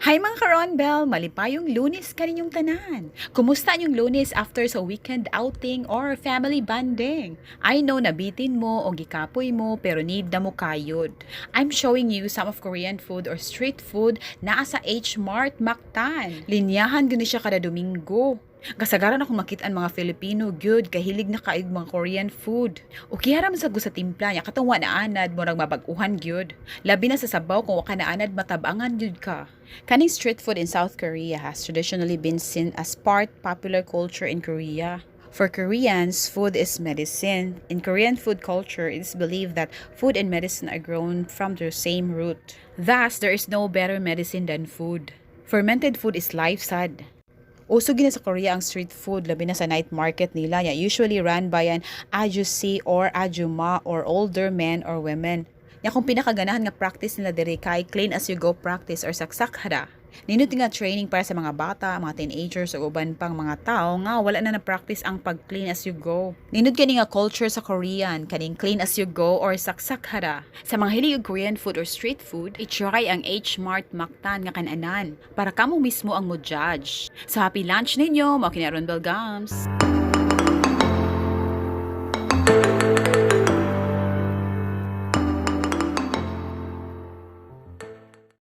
Hi mga ka-ronbel! Malipayong Lunes kaninyong tanan. Kumusta yung Lunes after sa weekend outing or family bonding? I know nabitin mo o gikapoy mo pero need na mo kayod. I'm showing you some of Korean food or street food na sa Hmart Mactan. Linyahan gani siya kada Domingo. Kasagaran ako makita ang mga Filipino good kahilig na kaig mga Korean food. O kiharam sa sa timpla niya katong wa na anad mo nang mabag-uhan gyud. Labi na sa sabaw kung wa ka na anad matabangan gyud ka. Kaning street food in South Korea has traditionally been seen as part popular culture in Korea. For Koreans, food is medicine. In Korean food culture, it is believed that food and medicine are grown from the same root. Thus, there is no better medicine than food. Fermented food is life sad. Uso gina sa Korea ang street food, labi na sa night market nila. Usually run by an ajusi or ajuma or older men or women. Kung pinakaganahan nga practice nila diri kay clean as you go practice or saksak hara. Nindot nga training para sa mga bata, mga teenagers o uban pang mga tao nga wala na na-practice ang pag-clean as you go. Nindot kani nga culture sa Korean, kaning clean as you go or saksak hara. Sa mga hilig og Korean food or street food, i-try ang Hmart Mactan nga kananan para kamo mismo ang mo judge. Sa happy lunch ninyo, mga ka-ronbel gums!